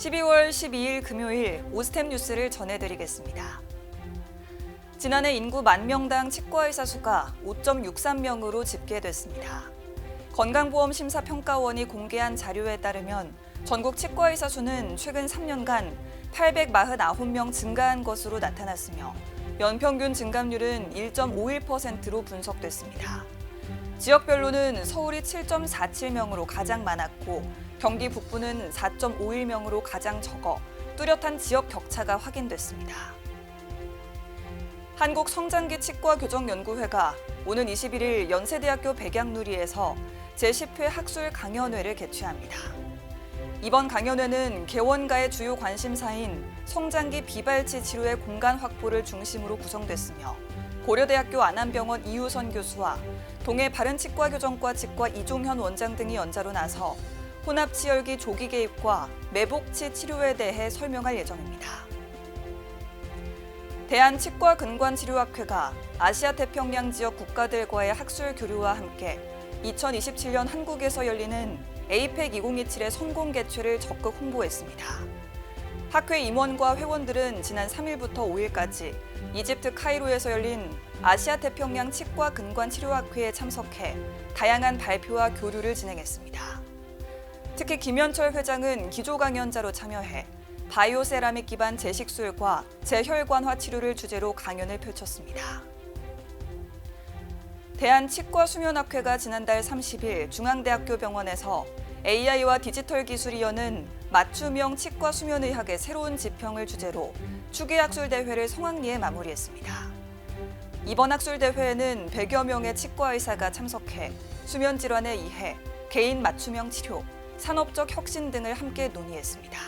12월 12일 금요일 오스템 뉴스를 전해드리겠습니다. 지난해 인구 10,000명당 치과의사 수가 5.63명으로 집계됐습니다. 건강보험심사평가원이 공개한 자료에 따르면 전국 치과의사 수는 최근 3년간 849명 증가한 것으로 나타났으며 연평균 증감률은 1.51%로 분석됐습니다. 지역별로는 서울이 7.47명으로 가장 많았고 경기 북부는 4.51명으로 가장 적어 뚜렷한 지역 격차가 확인됐습니다. 한국성장기 치과교정연구회가 오는 21일 연세대학교 백양누리에서 제10회 학술 강연회를 개최합니다. 이번 강연회는 개원가의 주요 관심사인 성장기 비발치 치료의 공간 확보를 중심으로 구성됐으며 고려대학교 안암병원 이우선 교수와 동해 바른치과교정과 치과 이종현 원장 등이 연자로 나서 혼합치열기 조기 개입과 매복치 치료에 대해 설명할 예정입니다. 대한치과근관치료학회가 아시아태평양 지역 국가들과의 학술 교류와 함께 2027년 한국에서 열리는 에이펙 2027의 성공 개최를 적극 홍보했습니다. 학회 임원과 회원들은 지난 3일부터 5일까지 이집트 카이로에서 열린 아시아태평양 치과근관치료학회에 참석해 다양한 발표와 교류를 진행했습니다. 특히 김현철 회장은 기조 강연자로 참여해 바이오세라믹 기반 재식술과 재혈관화 치료를 주제로 강연을 펼쳤습니다. 대한치과수면학회가 지난달 30일 중앙대학교 병원에서 AI와 디지털 기술이 여는 맞춤형 치과수면의학의 새로운 지평을 주제로 추계학술대회를 성황리에 마무리했습니다. 이번 학술대회에는 100여 명의 치과의사가 참석해 수면질환의 이해, 개인 맞춤형 치료, 산업적 혁신 등을 함께 논의했습니다.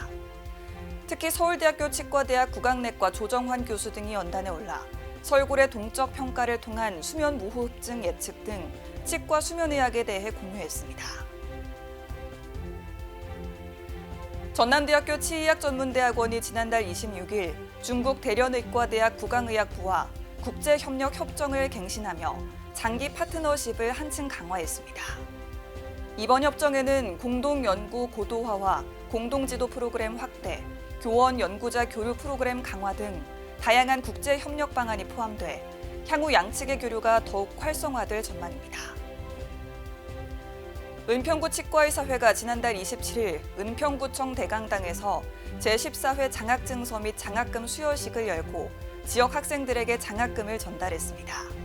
특히 서울대학교 치과대학 구강내과 조정환 교수 등이 연단에 올라 설골의 동적 평가를 통한 수면 무호흡증 예측 등 치과 수면의학에 대해 공유했습니다. 전남대학교 치의학전문대학원이 지난달 26일 중국 대련의과대학 구강의학부와 국제협력 협정을 갱신하며 장기 파트너십을 한층 강화했습니다. 이번 협정에는 공동연구 고도화와 공동지도 프로그램 확대, 교원 연구자 교류 프로그램 강화 등 다양한 국제협력 방안이 포함돼 향후 양측의 교류가 더욱 활성화될 전망입니다. 은평구 치과의사회가 지난달 27일 은평구청 대강당에서 제14회 장학증서 및 장학금 수여식을 열고 지역 학생들에게 장학금을 전달했습니다.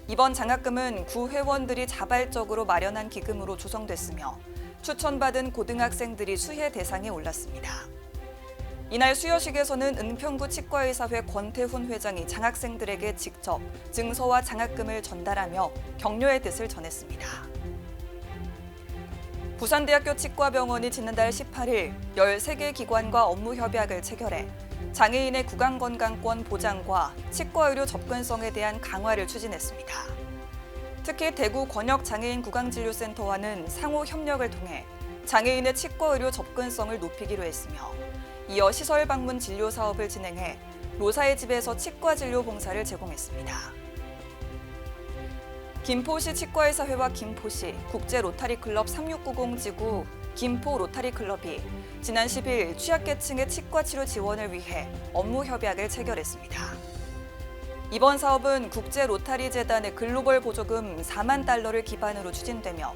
이번 장학금은 구 회원들이 자발적으로 마련한 기금으로 조성됐으며 추천받은 고등학생들이 수혜 대상에 올랐습니다. 이날 수여식에서는 은평구 치과의사회 권태훈 회장이 장학생들에게 직접 증서와 장학금을 전달하며 격려의 뜻을 전했습니다. 부산대학교 치과병원이 지난달 18일 13개 기관과 업무 협약을 체결해 장애인의 구강건강권 보장과 치과의료 접근성에 대한 강화를 추진했습니다. 특히 대구 권역장애인 구강진료센터와는 상호 협력을 통해 장애인의 치과의료 접근성을 높이기로 했으며 이어 시설 방문 진료 사업을 진행해 노사의 집에서 치과 진료 봉사를 제공했습니다. 김포시 치과의사회와 김포시 국제 로타리클럽 3690 지구 김포 로타리클럽이 지난 10일 취약계층의 치과 치료 지원을 위해 업무 협약을 체결했습니다. 이번 사업은 국제 로타리 재단의 글로벌 보조금 4만 달러를 기반으로 추진되며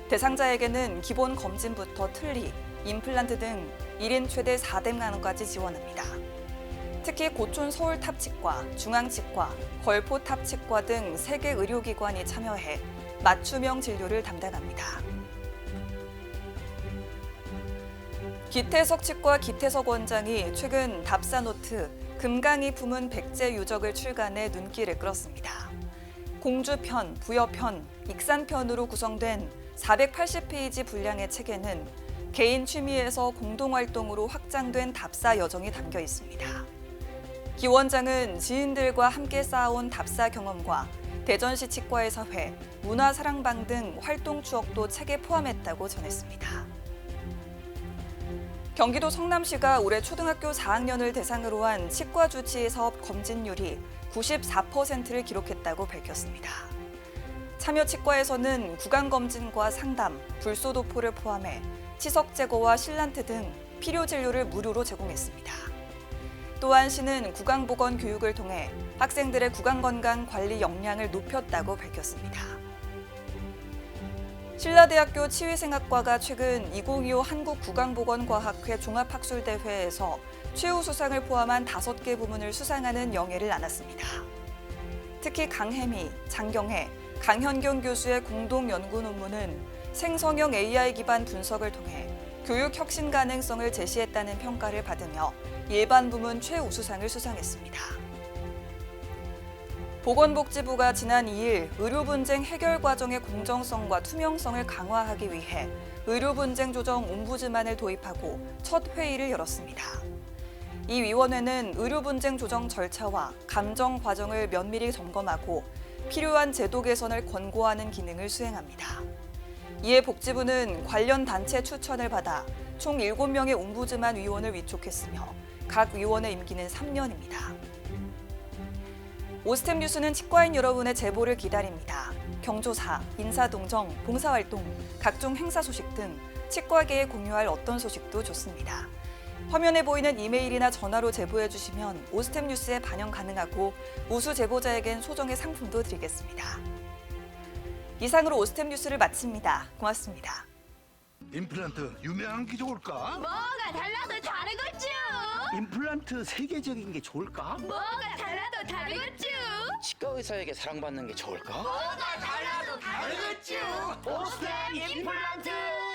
대상자에게는 기본 검진부터 틀니, 임플란트 등 1인 최대 4대만 원까지 지원합니다. 특히 고촌 서울탑치과, 중앙치과, 걸포탑치과 등 3개 의료기관이 참여해 맞춤형 진료를 담당합니다. 기태석 치과 기태석 원장이 최근 답사노트 금강이 품은 백제 유적을 출간해 눈길을 끌었습니다. 공주편, 부여편, 익산편으로 구성된 480페이지 분량의 책에는 개인 취미에서 공동활동으로 확장된 답사 여정이 담겨 있습니다. 기 원장은 지인들과 함께 쌓아온 답사 경험과 대전시 치과의사회, 문화사랑방 등 활동 추억도 책에 포함했다고 전했습니다. 경기도 성남시가 올해 초등학교 4학년을 대상으로 한 치과 주치 사업 검진률이 94%를 기록했다고 밝혔습니다. 참여치과에서는 구강검진과 상담, 불소도포를 포함해 치석 제거와 실란트 등 필요 진료를 무료로 제공했습니다. 또한 시는 구강보건 교육을 통해 학생들의 구강건강 관리 역량을 높였다고 밝혔습니다. 신라대학교 치위생학과가 최근 2025 한국구강보건과학회 종합학술대회에서 최우수상을 포함한 5개 부문을 수상하는 영예를 안았습니다. 특히 강혜미, 장경혜, 강현경 교수의 공동 연구 논문은 생성형 AI 기반 분석을 통해 교육 혁신 가능성을 제시했다는 평가를 받으며 일반 부문 최우수상을 수상했습니다. 보건복지부가 지난 2일 의료 분쟁 해결 과정의 공정성과 투명성을 강화하기 위해 의료 분쟁 조정 옴부즈만을 도입하고 첫 회의를 열었습니다. 이 위원회는 의료 분쟁 조정 절차와 감정 과정을 면밀히 점검하고 필요한 제도 개선을 권고하는 기능을 수행합니다. 이에 복지부는 관련 단체 추천을 받아 총 7명의 옴부즈만 위원을 위촉했으며 각 위원의 임기는 3년입니다. 오스템 뉴스는 치과인 여러분의 제보를 기다립니다. 경조사, 인사동정, 봉사활동, 각종 행사 소식 등 치과계에 공유할 어떤 소식도 좋습니다. 화면에 보이는 이메일이나 전화로 제보해 주시면 오스템 뉴스에 반영 가능하고 우수 제보자에겐 소정의 상품도 드리겠습니다. 이상으로 오스템 뉴스를 마칩니다. 고맙습니다. 임플란트 유명한 게 좋을까? 뭐가 달라도 다르겠죠. 임플란트 세계적인 게 좋을까? 뭐가 달라도 다르겠죠. 치과 의사에게 사랑받는 게 좋을까? 뭐가 달라도 다르겠죠. 오스템 임플란트!